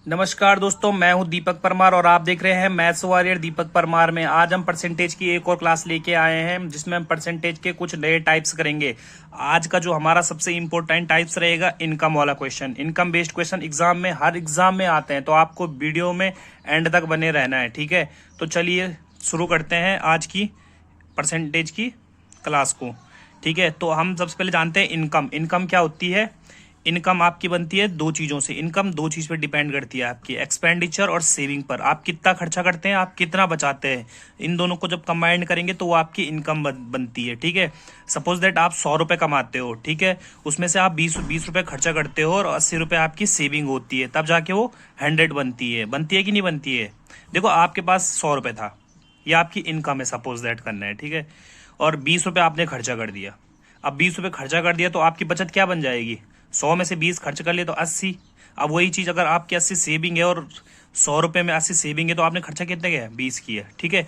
नमस्कार दोस्तों, मैं हूं दीपक परमार और आप देख रहे हैं मैथ्स वॉरियर दीपक परमार में। आज हम परसेंटेज की एक और क्लास लेके आए हैं जिसमें हम परसेंटेज के कुछ नए टाइप्स करेंगे। आज का जो हमारा सबसे इंपॉर्टेंट टाइप्स रहेगा इनकम वाला question. Income based question exam में हर एग्जाम में आते हैं, तो आपको वीडियो में एंड तक बने रहना है, ठीक है। तो चलिए शुरू करते हैं आज की परसेंटेज की क्लास को, ठीक है। तो हम सबसे पहले जानते हैं इनकम। इनकम क्या होती है? इनकम आपकी बनती है दो चीजों से। इनकम दो चीज पर डिपेंड करती है, आपकी एक्सपेंडिचर और सेविंग पर। आप कितना खर्चा करते हैं, आप कितना बचाते हैं, इन दोनों को जब कंबाइंड करेंगे तो वो आपकी इनकम बनती है, ठीक है। सपोज दैट आप 100 रुपए कमाते हो, ठीक है। उसमें से आप 20 रुपए खर्चा करते हो और 80 रुपए आपकी सेविंग होती है, तब जाके वो 100 बनती है। बनती है कि नहीं बनती है? देखो, आपके पास 100 रुपए था, ये आपकी इनकम है, सपोज दैट करना है, ठीक है। और 20 रुपए आपने खर्चा कर दिया। अब 20 रुपए खर्चा कर दिया तो आपकी बचत क्या बन जाएगी? 100 में से 20 खर्च कर लिए तो 80। अब वही चीज अगर आपकी 80 सेविंग है और 100 रुपए में 80 सेविंग है, तो आपने खर्चा कितने किया? 20 किया, ठीक है।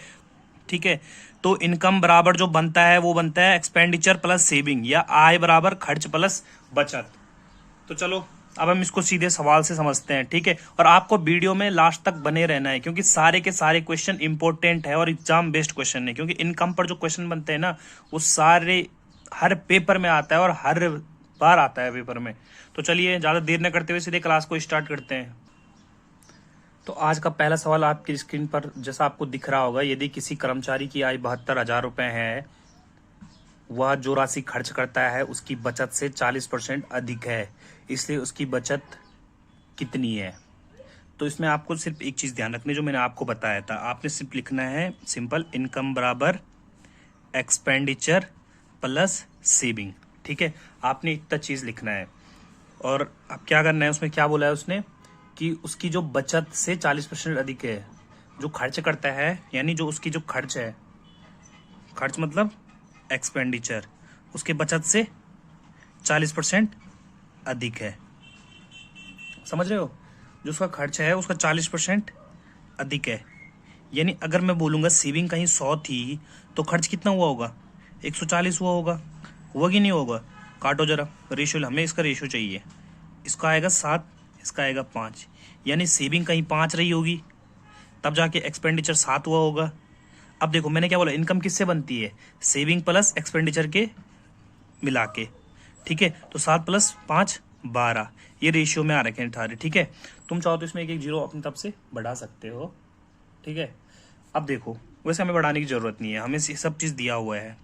ठीक है, तो इनकम बराबर जो बनता है वो बनता है एक्सपेंडिचर प्लस सेविंग, या आय बराबर खर्च प्लस बचत। तो चलो अब हम इसको सीधे सवाल से समझते हैं, ठीक है। और आपको वीडियो में लास्ट तक बने रहना है, क्योंकि सारे के सारे क्वेश्चन इंपॉर्टेंट है और एग्जाम बेस्ड क्वेश्चन है। क्योंकि इनकम पर जो क्वेश्चन बनते हैं ना, वो सारे हर पेपर में आता है और हर बार आता है पेपर में। तो चलिए ज्यादा देर न करते हुए सीधे क्लास को स्टार्ट करते हैं। तो आज का पहला सवाल आपकी स्क्रीन पर जैसा आपको दिख रहा होगा, यदि किसी कर्मचारी की आय 72,000 रुपए है, वह जो राशि खर्च करता है उसकी बचत से 40% अधिक है, इसलिए उसकी बचत कितनी है? तो इसमें आपको सिर्फ एक चीज ध्यान रखनी, जो मैंने आपको बताया था। आपने सिर्फ लिखना है सिंपल, इनकम बराबर एक्सपेंडिचर प्लस सेविंग, ठीक है। आपने इतना चीज लिखना है। और अब क्या करना है, उसमें क्या बोला है उसने कि उसकी जो बचत से 40% अधिक है। जो खर्च करता है, यानी जो उसकी जो खर्च है, खर्च मतलब एक्सपेंडिचर, उसके बचत से 40% अधिक है। समझ रहे हो? जो उसका खर्च है उसका 40% अधिक है। यानी अगर मैं बोलूंगा सेविंग कहीं 100 थी, तो खर्च कितना हुआ होगा? 140 हुआ होगा। हुआ कि नहीं होगा? काटो जरा रेशियो, हमें इसका रेशियो चाहिए। इसका आएगा 7, इसका आएगा 5। यानी सेविंग कहीं 5 रही होगी, तब जाके एक्सपेंडिचर 7 हुआ होगा। अब देखो मैंने क्या बोला, इनकम किससे बनती है? सेविंग प्लस एक्सपेंडिचर के मिला के, ठीक है। तो 7 + 5 12, ये रेशियो में आ रखे हैं 18, ठीक है। तुम चाहो तो इसमें एक जीरो अपनी तरफ से बढ़ा सकते हो, ठीक है। अब देखो, वैसे हमें बढ़ाने की जरूरत नहीं है, हमें सब चीज दिया हुआ है।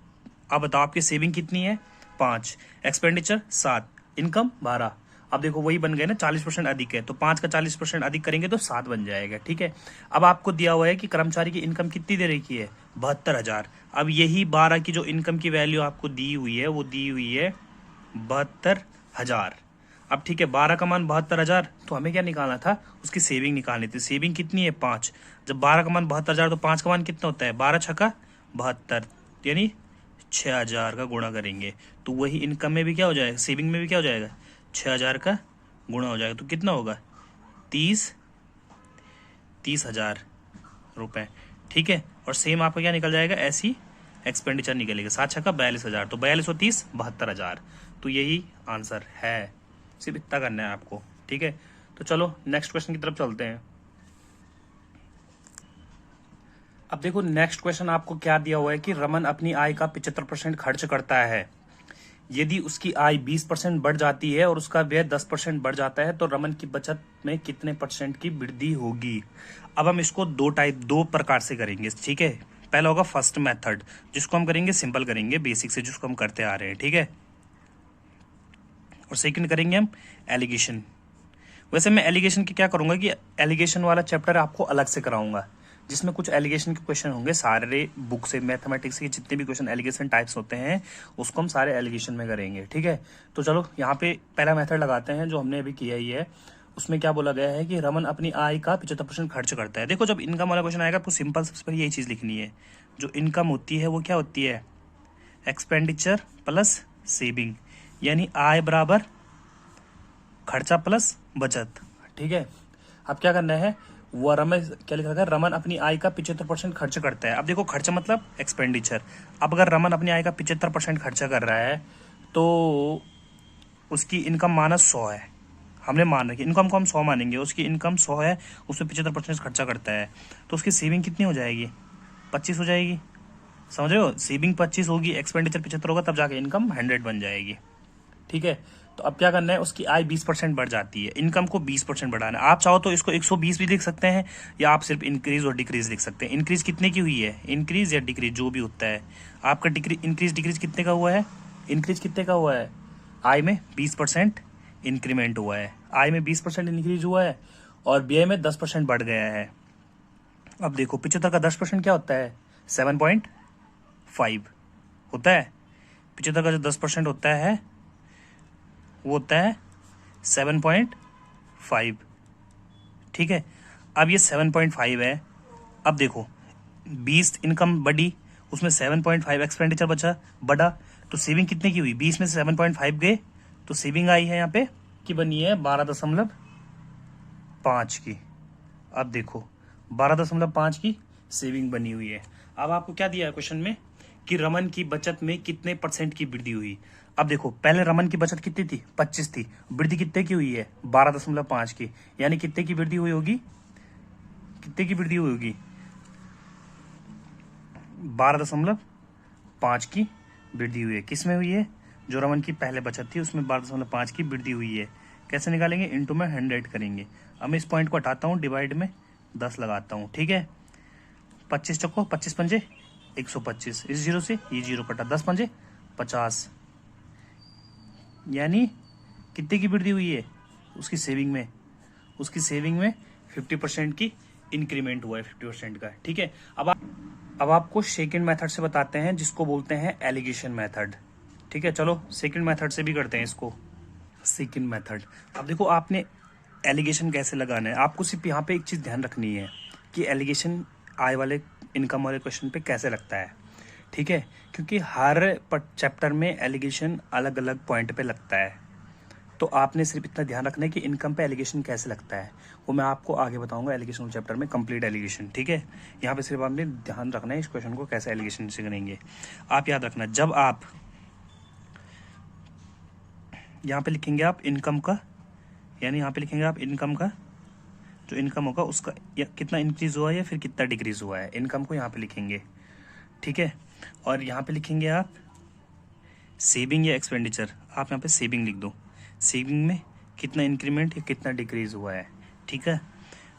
अब बताओ आपकी सेविंग कितनी है? 5, एक्सपेंडिचर 7, इनकम 12। अब देखो वही बन गए ना, 40% अधिक है, तो 5 का 40% अधिक करेंगे तो 7 बन जाएगा, ठीक है। अब आपको दिया हुआ है कि कर्मचारी की इनकम कितनी दे रखी है? 72,000। अब यही 12 की जो इनकम की वैल्यू आपको दी हुई है, वो दी हुई है 72,000। अब ठीक है, 12 का मान 72,000, तो हमें क्या निकालना था? उसकी सेविंग निकालनी थी। सेविंग कितनी है? 5। जब 12 का मान 72,000, तो 5 का मान कितना होता है? 12 छक्का 72, यानी 6,000 का गुणा करेंगे, तो वही इनकम में भी क्या हो जाएगा, सेविंग में भी क्या हो जाएगा? 6,000 का गुणा हो जाएगा, तो कितना होगा? 30,000 रुपए, ठीक है। और सेम आपका क्या निकल जाएगा? ऐसी एक्सपेंडिचर निकलेगा। 7 छक्का 42,000, तो 42 और 30 72,000। तो यही आंसर है, सिर्फ इतना करना है आपको, ठीक है। तो चलो नेक्स्ट क्वेश्चन की तरफ चलते हैं। अब देखो नेक्स्ट क्वेश्चन आपको क्या दिया हुआ है कि रमन अपनी आय का 75% खर्च करता है। यदि उसकी आय 20% बढ़ जाती है और उसका व्यय 10% बढ़ जाता है, तो रमन की बचत में कितने % की वृद्धि होगी? अब हम इसको दो प्रकार से करेंगे, ठीक है। पहला होगा फर्स्ट मेथड, जिसको हम करेंगे सिंपल करेंगे, बेसिक से जिसको हम करते आ रहे हैं, ठीक है। और सेकंड करेंगे हम एलिगेशन। वैसे मैं एलिगेशन की क्या करूंगा कि एलिगेशन वाला चैप्टर आपको अलग से कराऊंगा, जिसमें कुछ एलिगेशन के क्वेश्चन होंगे सारे बुक से। मैथमेटिक्स के जितने भी क्वेश्चन एलिगेशन टाइप्स होते हैं, उसको हम सारे एलिगेशन में करेंगे, ठीक है। तो चलो यहाँ पे पहला मेथड लगाते हैं, जो हमने अभी किया ही है। उसमें क्या बोला गया है कि रमन अपनी आय का 75% खर्च करता है। देखो जब इनकम वाला क्वेश्चन आएगा तो सिंपल सबसे पहले यही चीज लिखनी है। जो इनकम होती है वो क्या होती है? एक्सपेंडिचर प्लस सेविंग, यानी आय बराबर खर्चा प्लस बचत, ठीक है। अब क्या करना है, वो रमन क्या लिखा था? रमन अपनी आय का 75% खर्च करता है। अब देखो खर्चा मतलब एक्सपेंडिचर। अब अगर रमन अपनी आय का 75% खर्चा कर रहा है, तो उसकी इनकम माइनस 100 है। हमने मान रखी, इनकम को हम 100 मानेंगे, उसकी इनकम 100 है, उसमें 75% खर्चा करता है, तो उसकी सेविंग कितनी हो जाएगी? 25 हो जाएगी। समझ रहे हो? सेविंग 25 होगी, एक्सपेंडिचर 75 होगा, तब जाके इनकम 100 बन जाएगी। ठीक है, तो अब क्या करना है, उसकी आय 20% बढ़ जाती है, इनकम को 20% बढ़ाना है। आप चाहो तो इसको 120 भी लिख सकते हैं, या आप सिर्फ इंक्रीज और डिक्रीज लिख सकते हैं। इंक्रीज कितने की हुई है, इंक्रीज या डिक्रीज जो भी होता है आपका, इंक्रीज डिक्रीज कितने का हुआ है? इंक्रीज कितने का हुआ है? आय में 20% इंक्रीमेंट हुआ है, आय में 20% इंक्रीज हुआ है, और व्यय में 10% बढ़ गया है। अब देखो 75 का 10% क्या होता है? 7.5 होता है। 75 का जो 10% होता है वो होता है 7.5। ठीक है, अब ये 7.5 है। अब देखो 20 इनकम बढ़ी, उसमें 7.5 एक्सपेंडिचर बचा, बढ़ा, तो सेविंग कितने की हुई? 20 में से 7.5 गए, तो सेविंग आई है यहाँ पे की बनी है 12.5 की। अब देखो 12.5 की सेविंग बनी हुई है। अब आपको क्या दिया है क्वेश्चन में कि रमन की बचत में कितने % की वृद्धि हुई। अब देखो पहले रमन की बचत कितनी थी? 25 थी, वृद्धि कितने की हुई है? 12.5 की, यानी कितने की वृद्धि हुई होगी? कितने की वृद्धि हुई होगी? 12.5 की वृद्धि हुई है। किस में हुई है? जो रमन की पहले बचत थी उसमें 12.5 की वृद्धि हुई है। कैसे निकालेंगे? इनटू में 100 करेंगे। अब मैं इस पॉइंट को हटाता हूँ, डिवाइड में 10 लगाता हूँ। ठीक है, 25 चको, 25 पंजे 125, इस जीरो से ये जीरो कटा, 10 पंजे 50, यानी कितने की वृद्धि हुई है? उसकी सेविंग में, उसकी सेविंग में 50% की इंक्रीमेंट हुआ है, 50% का। ठीक है, अब आपको सेकंड मेथड से बताते हैं, जिसको बोलते हैं एलिगेशन मेथड। ठीक है, चलो सेकंड मेथड से भी करते हैं इसको। सेकंड मेथड, अब देखो आपने एलिगेशन कैसे लगाना है, आपको सिर्फ यहाँ पे एक चीज़ ध्यान रखनी है कि एलिगेशन आय वाले, इनकम वाले क्वेश्चन पे कैसे लगता है। ठीक है, क्योंकि हर चैप्टर में एलिगेशन अलग अलग पॉइंट पे लगता है, तो आपने सिर्फ इतना ध्यान रखना है कि इनकम पे एलिगेशन कैसे लगता है, वो मैं आपको आगे बताऊंगा एलिगेशन चैप्टर में, कंप्लीट एलिगेशन। ठीक है, यहाँ पे सिर्फ आपने ध्यान रखना है इस क्वेश्चन को कैसे एलिगेशन से करेंगे। आप याद रखना, जब आप यहाँ पे लिखेंगे आप इनकम का, यानी यहाँ पे लिखेंगे आप इनकम का, जो इनकम होगा उसका कितना इंक्रीज हुआ है या फिर कितना डिक्रीज हुआ है, इनकम को यहाँ पे लिखेंगे। ठीक है, और यहाँ पे लिखेंगे आप सेविंग या एक्सपेंडिचर, आप यहाँ पे सेविंग लिख दो, सेविंग में कितना इंक्रीमेंट या कितना डिक्रीज हुआ है। ठीक है,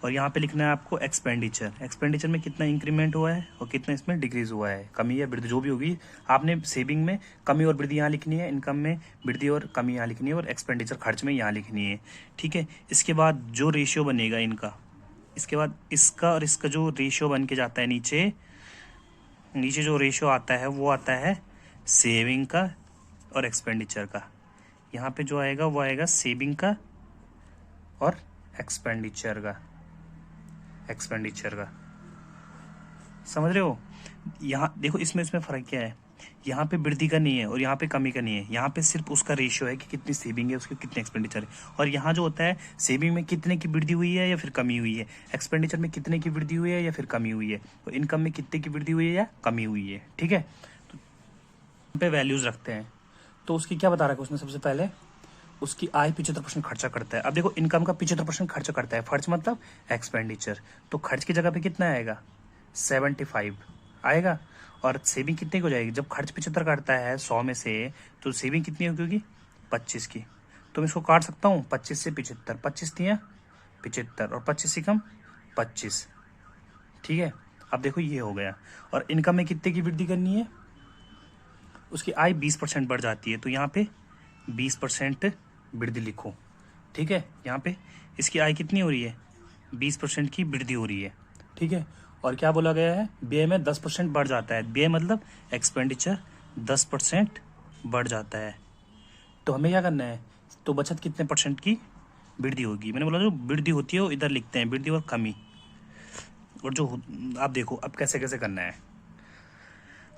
और यहाँ पे लिखना है आपको एक्सपेंडिचर, एक्सपेंडिचर में कितना इंक्रीमेंट हुआ है और कितना इसमें डिक्रीज हुआ है, कमी या वृद्धि जो भी होगी। आपने सेविंग में कमी और वृद्धि यहाँ लिखनी है, इनकम में वृद्धि और कमी यहाँ लिखनी है, और एक्सपेंडिचर खर्च में यहाँ लिखनी है। ठीक है, इसके बाद जो रेशियो बनेगा इनका, इसके बाद इसका और इसका जो रेशियो बन के जाता है नीचे, नीचे जो रेशियो आता है वो आता है सेविंग का और एक्सपेंडिचर का। यहाँ पे जो आएगा वो आएगा सेविंग का और एक्सपेंडिचर का, एक्सपेंडिचर का। समझ रहे हो? यहाँ देखो इसमें फर्क क्या है, यहाँ पे वृद्धि का नहीं है और यहाँ पे कमी का नहीं है, यहाँ पे सिर्फ उसका रेशियो है कि कितनी सेविंग है, उसकी कितनी एक्सपेंडिचर है। और यहाँ जो होता है सेविंग में कितने की वृद्धि हुई है या फिर कमी हुई है, एक्सपेंडिचर में कितने की वृद्धि हुई है या फिर कमी हुई है, तो इनकम में कितने की वृद्धि हुई है या कमी हुई है। ठीक है, तो यहाँ पे वैल्यूज रखते हैं। तो उसकी क्या बता रहा है उसने, सबसे पहले उसकी आय 75% खर्चा करता है। अब देखो इनकम का 75% खर्चा करता है, खर्च मतलब एक्सपेंडिचर, तो खर्च की जगह पे कितना आएगा? 75 आएगा। और सेविंग कितने की हो जाएगी? जब खर्च 75 काटता है 100 में से, तो सेविंग कितनी होगी? 25 की। तो मैं इसको काट सकता हूँ 25 से 75, 25 दिया 75 और 25 से कम 25। ठीक है, अब देखो ये हो गया। और इनकम में कितने की वृद्धि करनी है? उसकी आय 20% बढ़ जाती है, तो यहाँ पे 20% वृद्धि लिखो। ठीक है, यहाँ पे इसकी आय कितनी हो रही है? 20% की वृद्धि हो रही है। ठीक है, और क्या बोला गया है? व्यय में 10% बढ़ जाता है, व्यय मतलब एक्सपेंडिचर 10% बढ़ जाता है। तो हमें क्या करना है? तो बचत कितने % की वृद्धि होगी? मैंने बोला जो वृद्धि होती है वो इधर लिखते हैं, वृद्धि और कमी। और जो आप देखो अब कैसे कैसे करना है।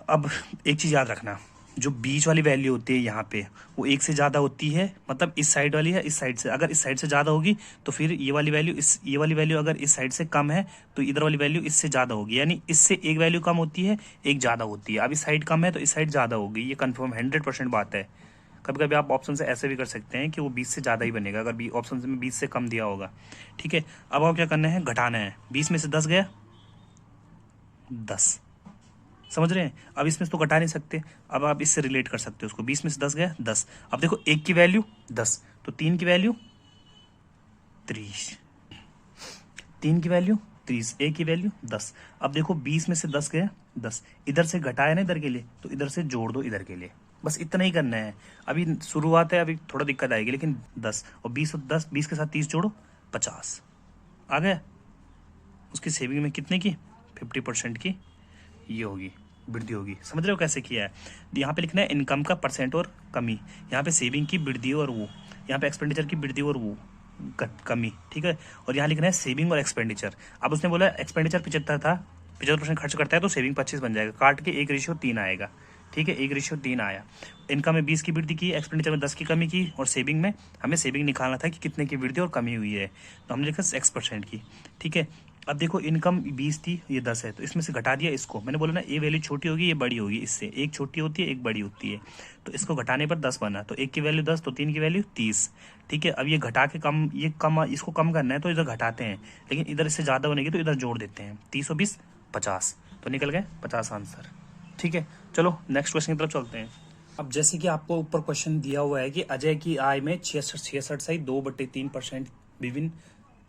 अब एक चीज़ याद रखना, जो बीच वाली वैल्यू होती है यहाँ पे वो 1 से ज़्यादा होती है, मतलब इस साइड वाली है इस साइड से, अगर इस साइड से ज़्यादा होगी तो फिर ये वाली वैल्यू ये वाली वैल्यू अगर इस साइड से कम है तो इधर वाली वैल्यू इससे ज़्यादा होगी, यानी इससे एक वैल्यू कम होती है एक ज़्यादा होती है। अब इस साइड कम है तो इस साइड ज़्यादा होगी, ये कन्फर्म 100% बात है, कभी कभी आप ऑप्शन से ऐसे भी कर सकते हैं कि वो 20 से ज़्यादा ही बनेगा, अगर बी ऑप्शन में 20 से कम दिया होगा। ठीक है, अब आपको क्या करना है, घटाना है। 20 में से 10 गया 10, समझ रहे हैं। अब इसमें तो घटा नहीं सकते, अब आप इससे रिलेट कर सकते हो उसको। 20 में से 10 गया 10। अब देखो 1 की वैल्यू 10, तो 3 की वैल्यू 30, 3 की वैल्यू 30, 1 की वैल्यू 10। अब देखो 20 में से 10 गया 10, इधर से घटाया ना इधर के लिए, तो इधर से जोड़ दो इधर के लिए, बस इतना ही करना है। अभी शुरुआत है, अभी थोड़ा दिक्कत आएगी, लेकिन 10 और 20 और 10, 20 के साथ 30 जोड़ो 50 आ गया। उसकी सेविंग में कितने की, 50% की ये होगी, वृद्धि होगी। समझ रहे हो कैसे किया है। यहाँ पे लिखना है इनकम का परसेंट और कमी, यहाँ पे सेविंग की वृद्धि और वो, यहाँ पे एक्सपेंडिचर की वृद्धि और वो कमी। ठीक है, और यहाँ लिखना है सेविंग और एक्सपेंडिचर। अब उसने बोला एक्सपेंडिचर 75 था, 75% खर्च करता है, तो सेविंग 25 बन जाएगा, काट के 1:3 आएगा। ठीक है, 1:3 आया। इनकम में 20 की वृद्धि की, एक्सपेंडिचर में 10 की कमी की, और सेविंग में हमें सेविंग निकालना था कि कितने की वृद्धि और कमी हुई है, तो हमने लिखा 6% की। ठीक है, अब देखो इनकम 20 थी, ये 10 है, तो इसमें से घटा दिया इसको। मैंने बोला ना ये वैल्यू छोटी होगी ये बड़ी होगी, इससे एक छोटी होती है एक बड़ी होती है, तो इसको घटाने पर 10 बना, तो 1 की वैल्यू 10, तो 3 की वैल्यू 30। ठीक है, अब ये घटा के कम, ये कम, इसको कम करना है तो इधर घटाते हैं, लेकिन इधर इससे ज़्यादा बनेगी तो इधर जोड़ देते हैं। 30 और 20 50, तो निकल गए 50 आंसर। ठीक है, चलो नेक्स्ट क्वेश्चन की तरफ चलते हैं। अब जैसे कि आपको ऊपर क्वेश्चन दिया हुआ है कि अजय की आय में 66.2/3% विभिन्न,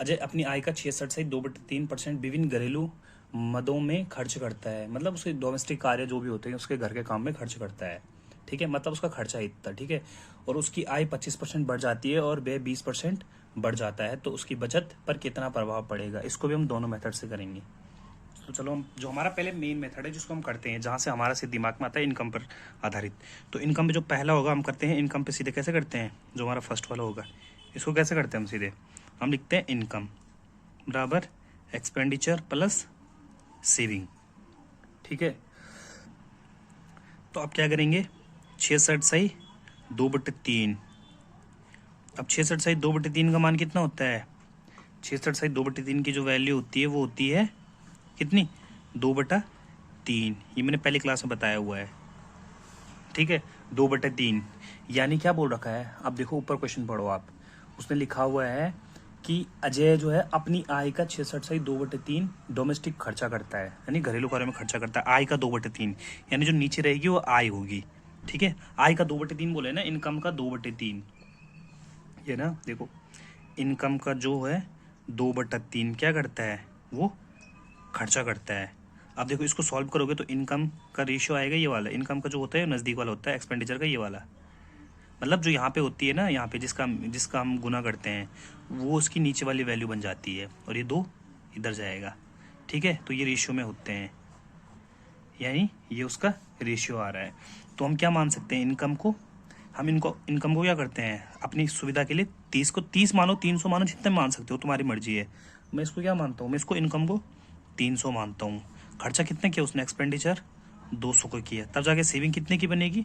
अजय अपनी आय का 66.2/3% विभिन्न घरेलू मदों में खर्च करता है, मतलब उसके डोमेस्टिक कार्य जो भी होते हैं उसके घर के काम में खर्च करता है। ठीक है, मतलब उसका खर्चा इतना। ठीक है, और उसकी आय 25% बढ़ जाती है और व्यय 20% बढ़ जाता है, तो उसकी बचत पर कितना प्रभाव पड़ेगा। इसको भी हम दोनों मेथड से करेंगे। तो चलो हम जो हमारा पहले मेन मेथड है जिसको हम करते हैं, जहाँ से हमारा सीधे दिमाग में आता है इनकम पर आधारित। तो इनकम पे जो पहला होगा हम करते हैं इनकम पे सीधे कैसे करते हैं, जो हमारा फर्स्ट वाला होगा इसको कैसे करते हैं हम सीधे, हम लिखते हैं इनकम बराबर एक्सपेंडिचर प्लस सेविंग। ठीक है, तो अब क्या करेंगे, 66/2/3। अब 66/2/3 का मान कितना होता है, 66/2/3 की जो वैल्यू होती है वो होती है कितनी, 2/3। ये मैंने पहली क्लास में बताया हुआ है। ठीक है, 2/3 यानी क्या बोल रखा है, अब देखो ऊपर क्वेश्चन पढ़ो आप, उसने लिखा हुआ है कि अजय जो है अपनी आय का 66/2/3 डोमेस्टिक खर्चा करता है, यानी घरेलू कार्यों में खर्चा करता है। आय का 2/3 यानी जो नीचे रहेगी वो आय होगी। ठीक है, आय का 2/3 बोले ना, इनकम का 2/3, ये ना देखो इनकम का जो है 2/3 क्या करता है, वो खर्चा करता है। अब देखो इसको सॉल्व करोगे तो इनकम का रेशियो आएगा ये वाला, इनकम का जो होता है नज़दीक वाला होता है, एक्सपेंडिचर का ये वाला, मतलब जो यहाँ पे होती है ना, यहाँ पे जिसका हम गुना करते हैं वो उसकी नीचे वाली वैल्यू बन जाती है, और ये 2 इधर जाएगा। ठीक है, तो ये रेशियो में होते हैं, यानी ये उसका रेशियो आ रहा है। तो हम क्या मान सकते हैं, इनकम को क्या करते हैं अपनी सुविधा के लिए 30 को 30 मानो, 300 मानो, जितने मान सकते हो तुम्हारी मर्जी है। मैं इसको क्या मानता हूँ, मैं इसको इनकम को 300 मानता हूँ। खर्चा कितने किया उसने, एक्सपेंडिचर 200 को किया, तब जाके सेविंग कितने की बनेगी,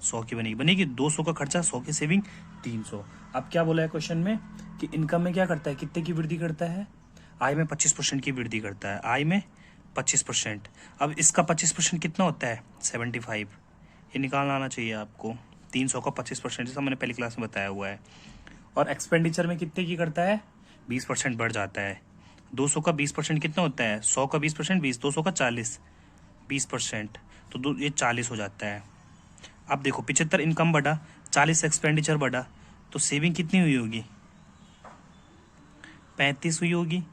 100 की बनेगी 200 का खर्चा 100 की सेविंग 300। अब क्या बोला है क्वेश्चन में कि इनकम में क्या करता है, कितने की वृद्धि करता है, आय में 25% की वृद्धि करता है, आय में 25%। अब इसका 25% कितना होता है, 75, ये निकालना आना चाहिए आपको। 300 का 25% जैसा मैंने पहली क्लास में बताया हुआ है। और एक्सपेंडिचर में कितने की करता है, 20% बढ़ जाता है। 200 का 20% कितना होता है, 100 का 20% 20, 200 का 40, 20%, तो ये 40 हो जाता है। अब देखो 75 इनकम बढ़ा, 40 एक्सपेंडिचर बढ़ा, तो सेविंग कितनी हुई होगी, 35 हुई होगी,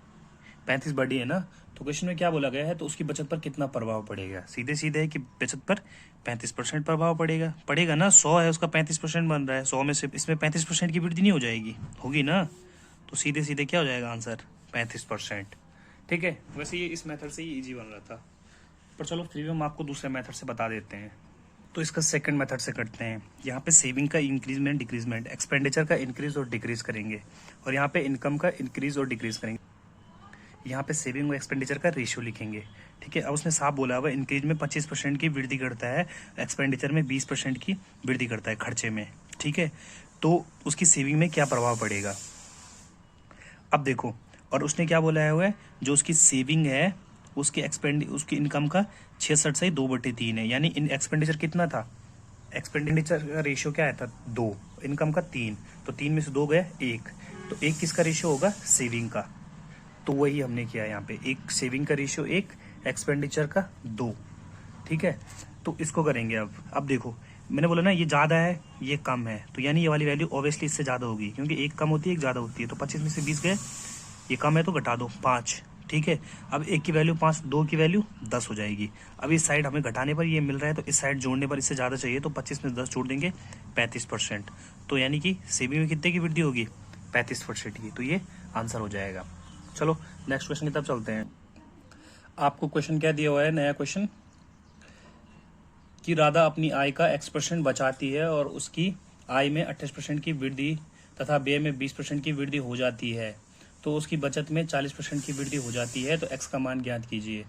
35 बढ़ी है ना। तो क्वेश्चन में क्या बोला गया है, तो उसकी बचत पर कितना प्रभाव पड़ेगा, सीधे सीधे है कि बचत पर 35% प्रभाव पड़ेगा ना। 100 है उसका 35% बन रहा है, 100 में से इसमें 35% की वृद्धि नहीं हो जाएगी, होगी ना, तो सीधे सीधे क्या हो जाएगा आंसर, 35%। ठीक है, वैसे ये इस मेथड से ही ईजी बन रहा था, पर चलो फिर भी हम आपको दूसरे मेथड से बता देते हैं। तो इसका सेकंड मेथड से करते हैं। यहाँ पे सेविंग का इंक्रीजमेंट डिक्रीजमेंट, एक्सपेंडिचर का इंक्रीज और डिक्रीज करेंगे, और यहाँ पे इनकम का इंक्रीज और डिक्रीज करेंगे। यहाँ पे सेविंग और एक्सपेंडिचर का रेशियो लिखेंगे। ठीक है, अब उसने साफ बोला हुआ इंक्रीज में 25% की वृद्धि करता है, एक्सपेंडिचर में 20% की वृद्धि करता है खर्चे में। ठीक है, तो उसकी सेविंग में क्या प्रभाव पड़ेगा, अब देखो। और उसने क्या बोला हुआ है, जो उसकी सेविंग है उसकी इनकम का 66/2/3 है, यानी इन एक्सपेंडिचर कितना था, एक्सपेंडिचर का रेशियो क्या आया था 2, इनकम का 3, तो 3 में से 2 गया 1, तो 1 किसका रेशियो होगा सेविंग का। तो वही हमने किया यहाँ पे, एक सेविंग का रेशियो 1, एक्सपेंडिचर का 2। ठीक है, तो इसको करेंगे। अब देखो मैंने बोला ना ये ज़्यादा है ये कम है, तो यानी ये वाली वैल्यू ऑब्वियसली इससे ज़्यादा होगी, क्योंकि एक कम होती है एक ज़्यादा होती है। तो 25 में से 20 गए, ये कम है तो घटा दो 5। ठीक है, अब 1 की वैल्यू 5, 2 की वैल्यू 10 हो जाएगी। अब इस साइड हमें घटाने पर ये मिल रहा है, तो इस साइड जोड़ने पर इससे ज़्यादा चाहिए, तो 25 में 10 जोड़ देंगे 35%। तो यानी कि सेविंग में कितने की वृद्धि होगी 35% की। तो ये आंसर हो जाएगा। चलो नेक्स्ट क्वेश्चन की तरफ चलते हैं। आपको क्वेश्चन क्या दिया हुआ है, नया क्वेश्चन, कि राधा अपनी आय का X% बचाती है और उसकी आय में 28% की वृद्धि तथा व्यय में 20% की वृद्धि हो जाती है, तो उसकी बचत में 40% की वृद्धि हो जाती है, तो x का मान ज्ञात कीजिए।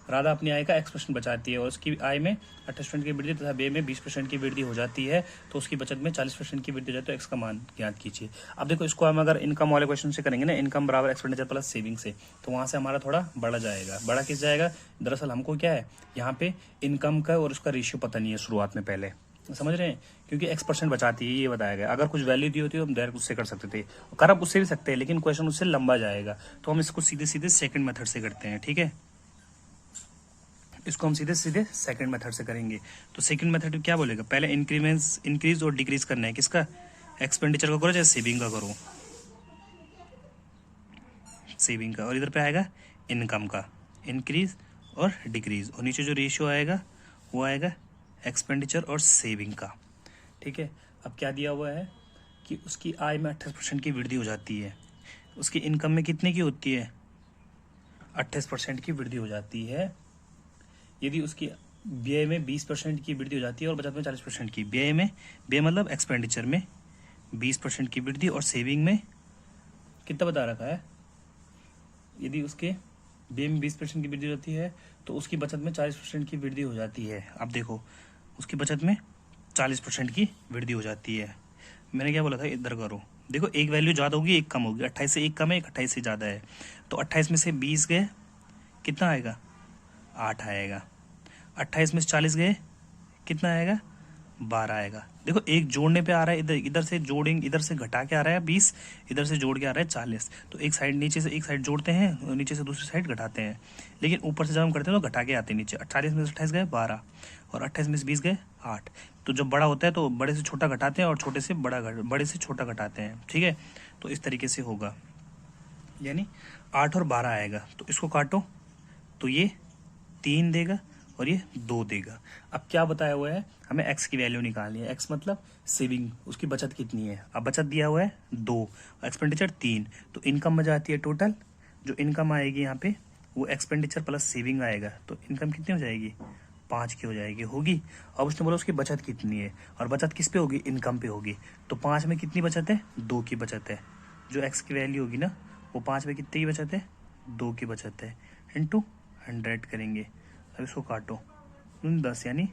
राधा अपनी आय का X% बचाती है और उसकी आय में 28% की वृद्धि तथा व्यय में 20% की वृद्धि हो जाती है, तो उसकी बचत में 40% की वृद्धि हो जाती है, तो x का मान ज्ञात कीजिए। अब देखो इसको हम अगर इनकम वाले क्वेश्चन से करेंगे ना, इनकम बराबर एक्सपेंडिचर प्लस सेविंग से, तो वहां से हमारा थोड़ा बड़ा जाएगा। बड़ा किस जाएगा, दरअसल हमको क्या है यहाँ पे इनकम का और उसका रेशियो पता नहीं है शुरुआत में, पहले समझ रहे हैं, क्योंकि X% बचाती है ये बताया गया। अगर कुछ वैल्यू दी होती है तो हम डायरेक्ट उससे कर सकते थे, कर अब उससे भी सकते हैं, लेकिन क्वेश्चन उससे लंबा जाएगा, तो हम इसको सीधे सीधे सेकंड मेथड से करते हैं। ठीक है, इसको हम सीधे सीधे सेकंड मेथड से करेंगे। तो सेकंड मेथड क्या बोलेगा, पहले इंक्रीज और डिक्रीज करना है, किसका, एक्सपेंडिचर का करो चाहे सेविंग का करो, सेविंग का, और इधर पे आएगा इनकम का, इंक्रीज और डिक्रीज, और नीचे जो रेशियो आएगा वो आएगा एक्सपेंडिचर और सेविंग का। ठीक है, अब क्या दिया हुआ है कि उसकी आय में 28% की वृद्धि हो जाती है, उसकी इनकम में कितने की होती है 28% की वृद्धि हो जाती है। यदि उसकी व्यय में 20% की वृद्धि हो जाती है और बचत में 40% की, व्यय मतलब एक्सपेंडिचर में 20% की वृद्धि और सेविंग में कितना बता रखा है, यदि उसके व्यय में 20% की वृद्धि होती है तो उसकी बचत में 40% की वृद्धि हो जाती है। अब देखो उसकी बचत में 40% की वृद्धि हो जाती है। मैंने क्या बोला था, इधर करो, देखो एक वैल्यू ज़्यादा होगी एक कम होगी, 28 से एक कम है, 28 से ज़्यादा है, तो 28 में से 20 गए कितना आएगा 8 आएगा, 28 में से 40 गए कितना आएगा 12 आएगा। देखो एक जोड़ने पे आ रहा है, इधर से जोड़ेंगे, इधर से घटा के आ रहा है 20, इधर से जोड़ के आ रहा है 40, तो एक साइड नीचे से एक साइड जोड़ते हैं और नीचे से दूसरी साइड घटाते हैं, लेकिन ऊपर से जब हम करते हैं तो घटा के आते हैं नीचे। 40 में से 28 गए 12 और 28 में से 20 गए 8, तो जब बड़ा होता है तो बड़े से छोटा घटाते हैं और छोटे से बड़े से छोटा घटाते हैं। ठीक है, तो इस तरीके से होगा, यानी 8 और 12 आएगा, तो इसको काटो तो ये 3 देगा और ये 2 देगा। अब क्या बताया हुआ है, हमें x की वैल्यू निकालनी है, x मतलब सेविंग, उसकी बचत कितनी है। अब बचत दिया हुआ है 2, एक्सपेंडिचर 3, तो इनकम बच जाती है टोटल, जो इनकम आएगी यहाँ पे वो एक्सपेंडिचर प्लस सेविंग आएगा, तो इनकम कितनी हो जाएगी 5 की हो जाएगी, होगी। अब उसने बोला उसकी बचत कितनी है, और बचत किस पे होगी, इनकम पे होगी, तो 5 में कितनी बचत है 2 की बचत है, जो x की वैल्यू होगी ना वो 5 में कितने की बचत है 2 की बचत है, इंटू 100 करेंगे। अब इसको काटो 10 यानी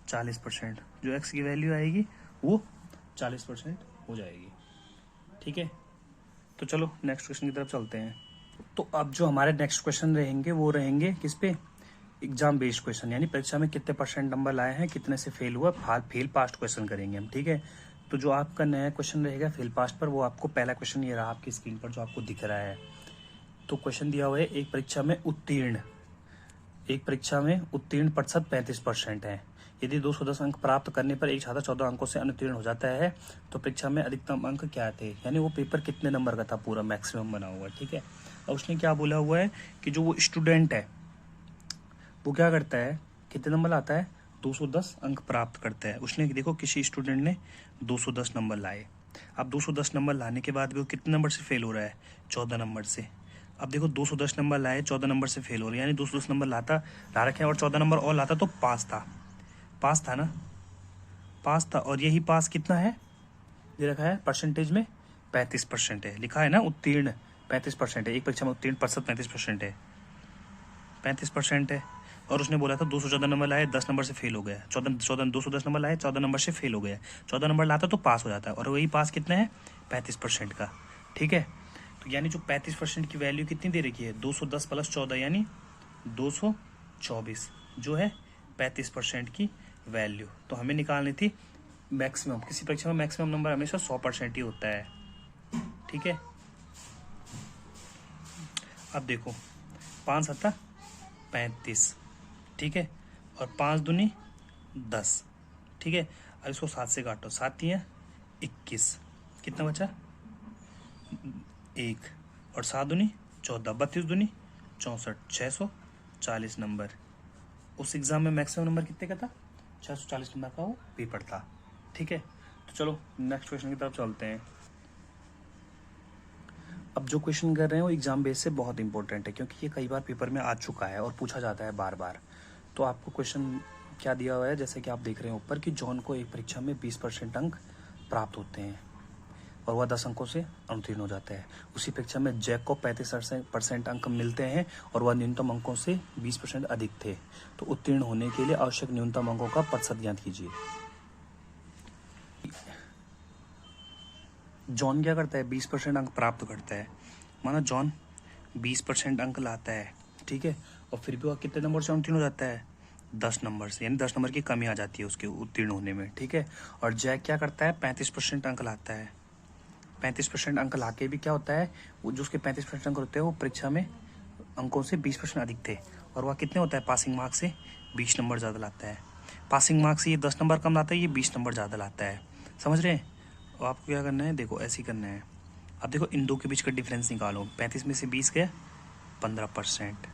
40%, जो x की वैल्यू आएगी वो 40% हो जाएगी। ठीक है, तो चलो नेक्स्ट क्वेश्चन की तरफ चलते हैं। तो अब जो हमारे नेक्स्ट क्वेश्चन रहेंगे वो रहेंगे किस पे, एग्जाम बेस्ड क्वेश्चन, यानी परीक्षा में कितने % नंबर लाए हैं, कितने से फेल हुआ, फेल पास्ट क्वेश्चन करेंगे हम। ठीक है, तो जो आपका नया क्वेश्चन रहेगा फेल पास्ट पर, वो आपको पहला क्वेश्चन ये रहा आपकी स्क्रीन पर जो आपको दिख रहा है। तो क्वेश्चन दिया हुआ है एक परीक्षा में उत्तीर्ण प्रतिशत 35% है। यदि 210 अंक प्राप्त करने पर एक छात्र 14 अंकों से अनुत्तीर्ण हो जाता है तो परीक्षा में अधिकतम अंक क्या थे, यानी वो पेपर कितने नंबर का था, पूरा मैक्सिमम बना हुआ है। ठीक है, और उसने क्या बोला हुआ है कि जो वो स्टूडेंट है वो क्या करता है, कितने नंबर लाता है 210 अंक प्राप्त करता है। उसने देखो किसी स्टूडेंट ने 210 नंबर लाए, अब 210 नंबर लाने के बाद भी वो कितने नंबर से फेल हो रहा है 14 नंबर से। अब देखो 210 नंबर लाए 14 नंबर से फेल हो रहे हैं, यानी 210 नंबर ला रखे हैं और 14 नंबर और लाता तो पास था ना, पास था। और यही पास कितना है दे रखा है परसेंटेज में 35% है, लिखा है ना उत्तीर्ण 35% है, एक परीक्षा में उत्तीर्ण प्रतिशत 35% है। और उसने बोला था 214 नंबर लाए 10 नंबर से फेल हो गया, 210 नंबर लाए 14 नंबर से फेल हो गया, 14 नंबर लाता तो पास हो जाता है, और वही पास कितना है 35% का। ठीक है, तो यानी जो 35% की वैल्यू कितनी दे रखी है 210 प्लस 14 यानी 224, जो है 35% की वैल्यू। तो हमें निकालनी थी मैक्सिमम। किसी परीक्षा में मैक्सिमम नंबर हमेशा 100% ही होता है, ठीक है। अब देखो 5 7 35, ठीक है, और 5 दूनी 10, ठीक है। अब इसको 7 से काटो, 7 3 21, कितना बचा 1, और 7 दूनी 14, 32 दूनी 64, 640 नंबर। उस एग्ज़ाम में मैक्सिमम नंबर कितने का था? 640 नंबर का वो पेपर था, ठीक है। तो चलो नेक्स्ट क्वेश्चन की तरफ चलते हैं। अब जो क्वेश्चन कर रहे हैं वो एग्जाम बेस से बहुत इंपॉर्टेंट है, क्योंकि ये कई बार पेपर में आ चुका है और पूछा जाता है बार बार। तो आपको क्वेश्चन क्या दिया हुआ है, जैसे कि आप देख रहे हैं ऊपर, कि जॉन को एक परीक्षा में 20% अंक प्राप्त होते हैं और वह 10 अंकों से अनुत्तीर्ण हो जाता है। उसी परीक्षा में जैक को 35% अंक मिलते हैं और वह न्यूनतम अंकों से 20% अधिक थे। तो उत्तीर्ण होने के लिए आवश्यक न्यूनतम अंकों का प्रतिशत ज्ञात कीजिए। जॉन क्या करता है? 20% अंक प्राप्त करता है। माना जॉन 20% अंक लाता है, ठीक है, और फिर भी वह कितने नंबर से उत्तीर्ण हो जाता है? 10 नंबर से, यानी 10 नंबर की कमी आ जाती है उसके उत्तीर्ण होने में, ठीक है। और जैक क्या करता है? 35% अंक लाता है। 35% अंक लाके भी क्या होता है, वो जो उसके 35% अंक होते हैं वो परीक्षा में अंकों से 20% अधिक थे, और वह कितने होता है? पासिंग मार्क्स से 20 नंबर ज़्यादा लाता है। पासिंग मार्क्स से ये 10 नंबर कम लाता है, ये 20 नंबर ज़्यादा लाता है। समझ रहे हैं? और आपको क्या करना है, देखो ऐसे ही करना है। अब देखो इन दो के बीच का डिफरेंस निकालो। 35 में से 20 गया 15%,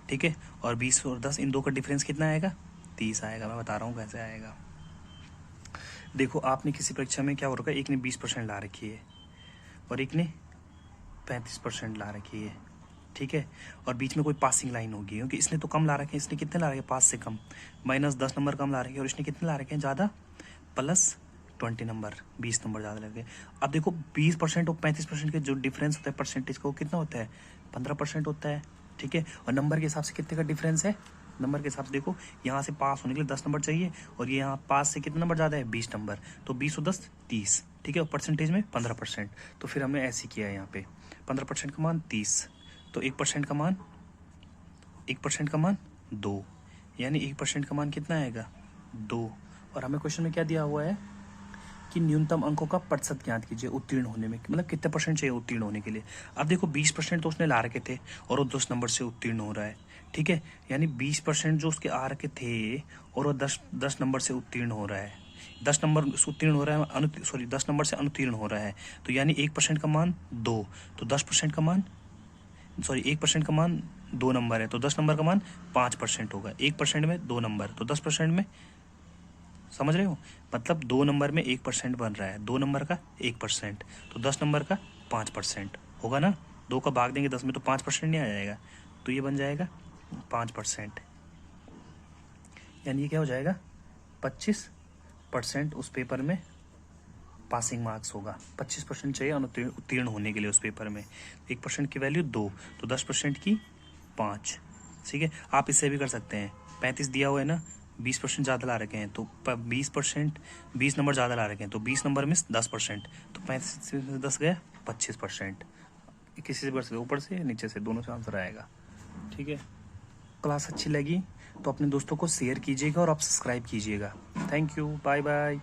ठीक है, और 20 और 10 इन दो का डिफरेंस कितना आएगा? 30 आएगा। मैं बता रहा हूँ कैसे आएगा। देखो आपने किसी परीक्षा में क्या हो रखा है, एक ने 20% ला रखी है और एक ने 35% ला रखी है, ठीक है, और बीच में कोई पासिंग लाइन होगी, क्योंकि इसने तो कम ला रखे हैं। इसने कितने ला रखे हैं? 5 से कम, माइनस 10 नंबर कम ला रखे हैं, और इसने कितने ला रखे हैं? ज़्यादा, प्लस 20 नंबर, 20 नंबर ज़्यादा लगे। अब देखो 20% और 35% के जो डिफरेंस होता है परसेंटेज का, वो कितना होता है? 15% होता है, ठीक है। और नंबर के हिसाब से कितने का डिफरेंस है? नंबर के हिसाब से देखो, यहाँ से पास होने के लिए 10 नंबर चाहिए, और ये यहाँ पास से कितना नंबर ज़्यादा है? 20 नंबर। तो 20 और 10 30, ठीक है, और परसेंटेज में 15%। तो फिर हमने ऐसे किया है यहाँ पे, 15% का मान 30, तो 1% का मान 1% का मान 2, यानी 1% का मान कितना आएगा? 2। और हमें क्वेश्चन में क्या दिया हुआ है कि न्यूनतम अंकों का प्रतिशत ज्ञात कीजिए उत्तीर्ण होने में, मतलब कितने परसेंट चाहिए उत्तीर्ण होने के लिए। अब देखो 20% तो उसने ला रखे थे और वो 10 नंबर से उत्तीर्ण हो रहा है, ठीक है, यानी 20% जो उसके आ रखे थे और वो 10 नंबर से उत्तीर्ण हो रहा है। 10 नंबर से उत्तीर्ण हो रहा है, 10 नंबर से अनुत्तीर्ण हो रहा है। तो यानी 1% का मान 2, तो 10% का मान 1% का मान 2 नंबर है, तो 10 नंबर का मान 5% होगा। 1% में 2 नंबर, तो 10% में, समझ रहे हो, मतलब 2 नंबर में 1% बन रहा है, 2 नंबर का 1%, तो 10 नंबर का 5% होगा ना। 2 का भाग देंगे 10 में तो 5% नहीं आ जाएगा, तो ये बन जाएगा 5%, यानी ये क्या हो जाएगा? 25% उस पेपर में पासिंग मार्क्स होगा। 25% चाहिए उत्तीर्ण होने के लिए उस पेपर में। 1% की वैल्यू 2, तो 10% की 5, ठीक है। आप इससे भी कर सकते हैं, 35 दिया हुआ है ना, 20% ज़्यादा ला रखे हैं, तो 20 नंबर ज़्यादा ला रखे हैं, तो 20 नंबर में 10%, तो 35 से 10 गया 25%। किसी से बढ़ सकते, ऊपर से नीचे से, दोनों से आंसर आएगा, ठीक है। क्लास अच्छी लगी तो अपने दोस्तों को शेयर कीजिएगा और आप सब्सक्राइब कीजिएगा। Thank you, bye bye.